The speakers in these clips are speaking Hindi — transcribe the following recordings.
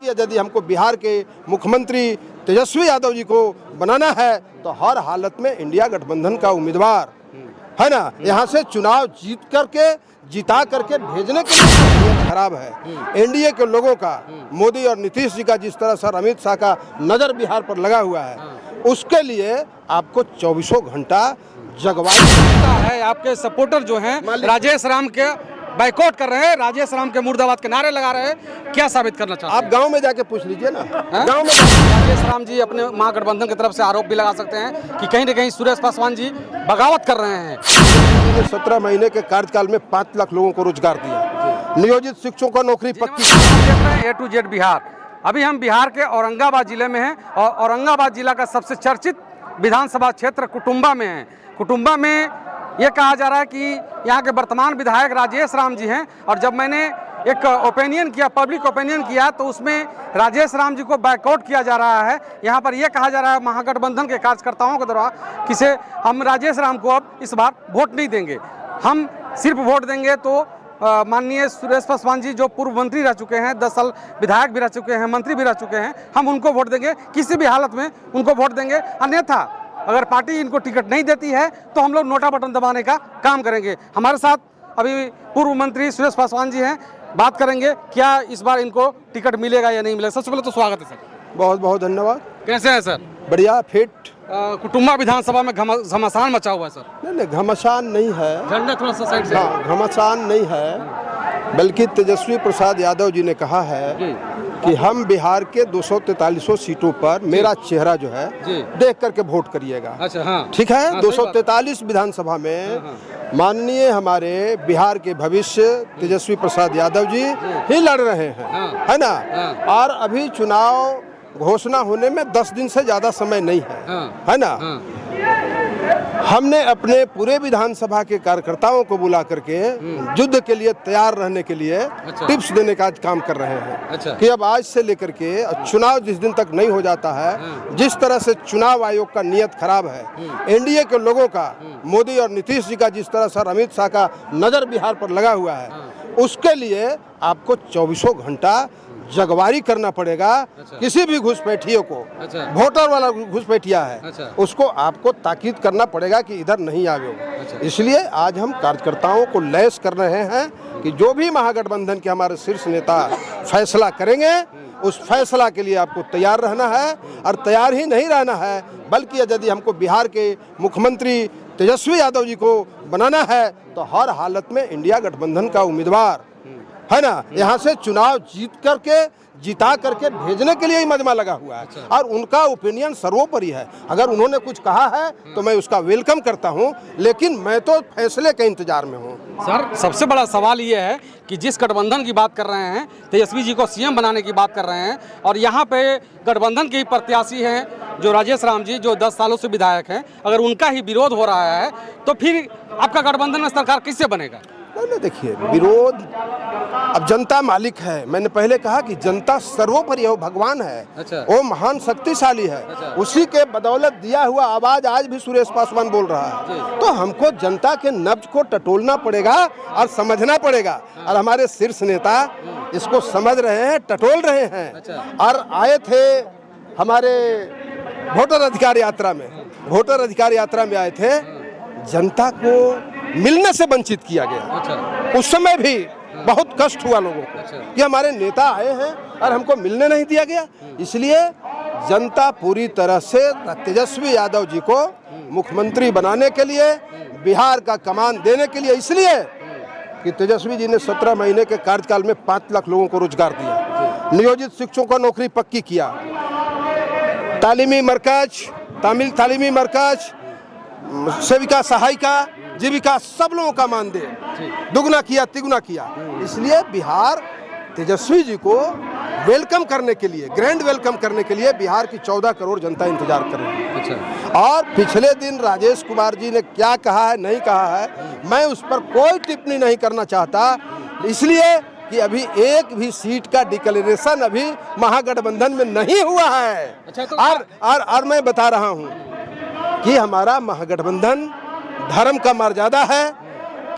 यदि हमको बिहार के मुख्यमंत्री तेजस्वी यादव जी को बनाना है तो हर हालत में इंडिया गठबंधन का उम्मीदवार है ना, यहाँ से चुनाव जिता करके भेजने के लिए खराब है। एनडीए के लोगों का, मोदी और नीतीश जी का जिस तरह सर अमित शाह का नजर बिहार पर लगा हुआ है, उसके लिए आपको 24 घंटा जगवाई है। आपके सपोर्टर जो हैं राजेश राम के बाइकआउट कर रहे हैं, राजेश राम के मुर्दाबाद के नारे लगा रहे हैं, क्या साबित करना चाहते हैं? आप गांव में जाके पूछ लीजिए ना। गांव में राजेश राम जी अपने महागठबंधन की तरफ से आरोप भी लगा सकते हैं कि कहीं न कहीं सुरेश पासवान जी बगावत कर रहे हैं। 17 महीने के कार्यकाल में 5 लाख लोगों को रोजगार दिया, नियोजित शिक्षकों को नौकरी पक्की। A to Z Bihar. अभी हम बिहार के औरंगाबाद जिले में हैं और औरंगाबाद जिला का सबसे चर्चित विधानसभा क्षेत्र कुटुंबा में है। कुटुंबा में ये कहा जा रहा है कि यहाँ के वर्तमान विधायक राजेश राम जी हैं, और जब मैंने एक ओपिनियन किया, पब्लिक ओपिनियन किया, तो उसमें राजेश राम जी को बैकआउट किया जा रहा है। यहाँ पर यह कहा जा रहा है महागठबंधन के कार्यकर्ताओं के द्वारा कि से हम राजेश राम को अब इस बार वोट नहीं देंगे, हम सिर्फ वोट देंगे तो माननीय सुरेश पासवान जी जो पूर्व मंत्री रह चुके हैं, 10 साल विधायक भी रह चुके हैं, मंत्री भी रह चुके हैं, हम उनको वोट देंगे, किसी भी हालत में उनको वोट देंगे। अन्यथा अगर पार्टी इनको टिकट नहीं देती है तो हम लोग नोटा बटन दबाने का काम करेंगे। हमारे साथ अभी पूर्व मंत्री सुरेश पासवान जी हैं, बात करेंगे क्या इस बार इनको टिकट मिलेगा या नहीं मिलेगा। सबसे पहले तो स्वागत है सर। बहुत बहुत धन्यवाद। कैसे हैं सर? बढ़िया, फिट। कुटुंबा विधानसभा में घमासान मचा हुआ है सर। नहीं, घमासान नहीं है, झंडा थोड़ा सा साइड से। हाँ, घमासान नहीं है, बल्कि तेजस्वी प्रसाद यादव जी ने कहा है कि हम बिहार के 243 सीटों पर मेरा चेहरा जो है देख करके वोट करिएगा। अच्छा, हाँ, ठीक है। हाँ, 243 विधानसभा में माननीय हमारे बिहार के भविष्य तेजस्वी प्रसाद यादव जी ही लड़ रहे हैं, है ना। और अभी चुनाव घोषणा होने में 10 दिन से ज्यादा समय नहीं है ना। हमने अपने पूरे विधानसभा के कार्यकर्ताओं को बुला करके युद्ध के लिए तैयार रहने के लिए टिप्स देने का काम कर रहे हैं कि अब आज से लेकर के चुनाव जिस दिन तक नहीं हो जाता है, जिस तरह से चुनाव आयोग का नियत खराब है, एनडीए के लोगों का, मोदी और नीतीश जी का जिस तरह सर अमित शाह का नजर बिहार पर लगा हुआ है, उसके लिए आपको 24 घंटा जगवारी करना पड़ेगा। किसी भी घुसपैठियों को, वोटर वाला घुसपैठिया है, उसको आपको ताकीद करना पड़ेगा कि इधर नहीं आवे। इसलिए आज हम कार्यकर्ताओं को लैस कर रहे हैं कि जो भी महागठबंधन के हमारे शीर्ष नेता फैसला करेंगे, उस फैसला के लिए आपको तैयार रहना है। और तैयार ही नहीं रहना है, बल्कि यदि हमको बिहार के मुख्यमंत्री तेजस्वी यादव जी को बनाना है तो हर हालत में इंडिया गठबंधन का उम्मीदवार है ना, यहाँ से चुनाव जिता करके भेजने के लिए ही मजमा लगा हुआ है। और उनका ओपिनियन सर्वोपरि है। अगर उन्होंने कुछ कहा है तो मैं उसका वेलकम करता हूं, लेकिन मैं तो फैसले के इंतजार में हूं। सर, सबसे बड़ा सवाल ये है कि जिस गठबंधन की बात कर रहे हैं, तेजस्वी जी को सीएम बनाने की बात कर रहे हैं, और यहाँ पे गठबंधन के ही प्रत्याशी हैं जो राजेश राम जी, जो 10 सालों से विधायक हैं, अगर उनका ही विरोध हो रहा है तो फिर आपका गठबंधन में सरकार किससे बनेगा? नहीं, देखिए, विरोध, अब जनता मालिक है। मैंने पहले कहा कि जनता सर्वोपरि है, वो भगवान है, वो महान शक्तिशाली है। उसी के बदौलत दिया हुआ आवाज आज भी सुरेश पासवान बोल रहा है। तो हमको जनता के नब्ज को टटोलना पड़ेगा और समझना पड़ेगा, और हमारे शीर्ष नेता इसको समझ रहे हैं, टटोल रहे हैं। और आए थे हमारे वोटर अधिकार यात्रा में, आए थे, जनता को मिलने से वंचित किया गया। उस समय भी बहुत कष्ट हुआ लोगों को कि हमारे नेता आए हैं और हमको मिलने नहीं दिया गया। इसलिए जनता पूरी तरह से तेजस्वी यादव जी को मुख्यमंत्री बनाने के लिए, बिहार का कमान देने के लिए, इसलिए कि तेजस्वी जी ने 17 महीने के कार्यकाल में 5 लाख लोगों को रोजगार दिया, नियोजित शिक्षकों को नौकरी पक्की किया, तालीमी मरकज, सेविका, सहायिका, जीविका, सब लोगों का मानदेय दुगना किया, तिगुना किया। इसलिए बिहार तेजस्वी जी को वेलकम करने के लिए, ग्रैंड वेलकम करने के लिए बिहार की 14 करोड़ जनता इंतजार कर रही है। और पिछले दिन राजेश कुमार जी ने क्या कहा है, नहीं कहा है, मैं उस पर कोई टिप्पणी नहीं करना चाहता, इसलिए कि अभी एक भी सीट का डिक्लेरेशन अभी महागठबंधन में नहीं हुआ है। और मैं बता रहा हूँ कि हमारा महागठबंधन धर्म का मर्यादा है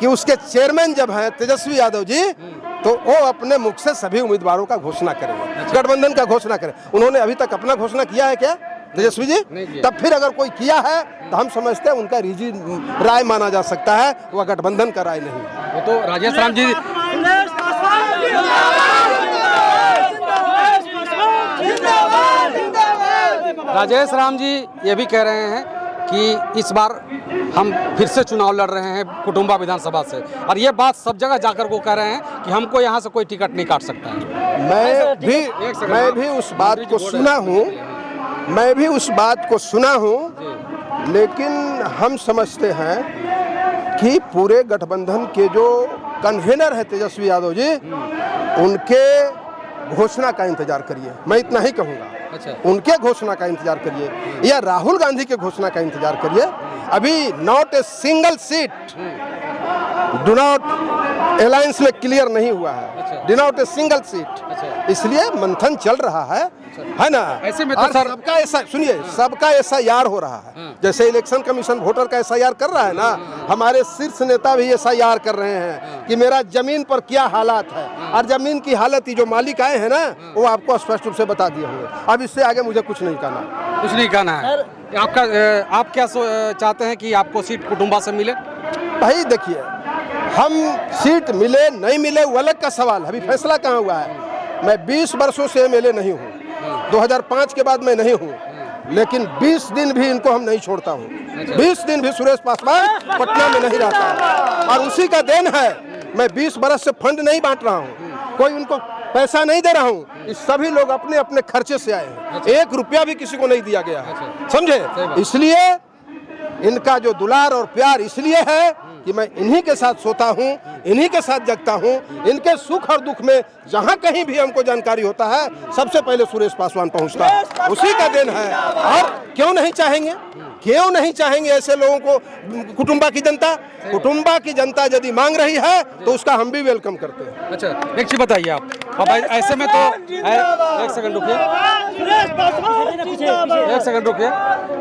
कि उसके चेयरमैन जब हैं तेजस्वी यादव जी, तो वो अपने मुख से सभी उम्मीदवारों का घोषणा करेंगे, गठबंधन का घोषणा करें। उन्होंने अभी तक अपना घोषणा किया है क्या तेजस्वी जी? तब फिर अगर कोई किया है तो हम समझते हैं उनका निजी राय माना जा सकता है, वह गठबंधन का राय नहीं है। वो तो राजेश राम जी ये भी कह रहे हैं कि इस बार हम फिर से चुनाव लड़ रहे हैं कुटुंबा विधानसभा से, और ये बात सब जगह जाकर को कह रहे हैं कि हमको यहाँ से कोई टिकट नहीं काट सकता है। मैं भी उस बात को सुना हूँ, मैं भी उस बात को सुना हूँ, लेकिन हम समझते हैं कि पूरे गठबंधन के जो कन्वेनर है तेजस्वी यादव जी, उनके घोषणा का इंतजार करिए। मैं इतना ही कहूँगा, उनके घोषणा का इंतजार करिए या राहुल गांधी के घोषणा का इंतजार करिए। अभी not a single seat do not alliance में क्लियर नहीं हुआ है, do not a single seat, इसलिए मंथन चल रहा है ना। ऐसे में तो सर सबका ऐसा सुनिए, सबका SIR हो रहा है, जैसे इलेक्शन कमीशन वोटर का SIR कर रहा है ना, हमारे शीर्ष नेता भी SIR कर रहे हैं कि मेरा जमीन पर क्या हालात है, और जमीन की हालत जो मालिक आए हैं ना, वो आपको स्पष्ट रूप से बता दिए होंगे। अब इससे आगे मुझे कुछ नहीं कहना है। आप क्या चाहते हैं कि आपको सीट कुटुंबा से मिले? भाई देखिए, हम सीट मिले नहीं मिले वो अलग का सवाल, अभी फैसला कहाँ हुआ है। मैं 20 वर्षों से MLA नहीं हूँ, 2005 के बाद मैं नहीं हूँ, लेकिन 20 दिन भी इनको हम नहीं छोड़ता हूँ, 20 दिन भी सुरेश पासवान पटना में नहीं रहता है, और उसी का देन है। मैं 20 बरस से फंड नहीं बांट रहा हूँ, कोई उनको पैसा नहीं दे रहा हूँ, इस सभी लोग अपने अपने खर्चे से आए हैं, 1 रुपया भी किसी को नहीं दिया गया है, समझे। इसलिए इनका जो दुलार और प्यार इसलिए है कि मैं इन्हीं के साथ सोता हूँ, इन्हीं के साथ जगता हूँ, इनके सुख और दुख में जहाँ कहीं भी हमको जानकारी होता है, सबसे पहले सुरेश पासवान पहुँचता है, उसी का देन है। और क्यों नहीं चाहेंगे ऐसे लोगों को कुटुंबा की जनता यदि मांग रही है तो उसका हम भी वेलकम करते हैं। अच्छा, एक चीज बताइए आप, ऐसे में तो एक सेकंड रुकिए,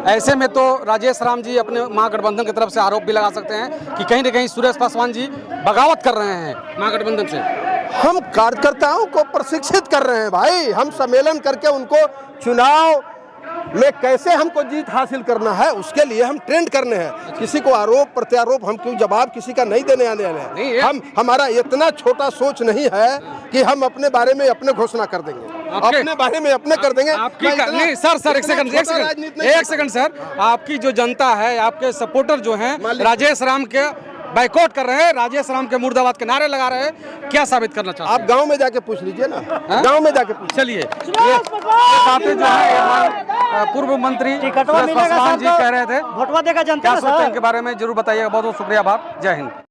ऐसे में तो राजेश राम जी अपने महागठबंधन की तरफ से आरोप भी लगा सकते हैं कि कहीं न कहीं सुरेश पासवान जी बगावत कर रहे हैं महागठबंधन से। हम कार्यकर्ताओं को प्रशिक्षित कर रहे हैं भाई, हम सम्मेलन करके उनको चुनाव में कैसे हमको जीत हासिल करना है उसके लिए हम ट्रेंड करने हैं। किसी को आरोप प्रत्यारोप हम क्यों जवाब किसी का नहीं देने आने वाले हैं। हमारा इतना छोटा सोच नहीं है कि हम अपने बारे में अपने घोषणा कर देंगे, अपने बारे में अपने कर देंगे। नहीं सर, एक सेकंड सर, आपकी जो जनता है, आपके सपोर्टर जो हैं राजेश राम के बाइकआउट कर रहे हैं, राजेश राम के मुर्दाबाद के नारे लगा रहे हैं, क्या साबित करना चाहते हैं? आप गांव में जाके पूछ लीजिए ना, गांव में जाके पूछ। चलिए, ये बातें जो है पूर्व मंत्री सुरेश पासवान जी कह रहे थे, वोटवा देगा जनता, क्या सोचते हैं इनके बारे में जरूर बताइएगा। बहुत बहुत शुक्रिया, आभार, जय हिंद।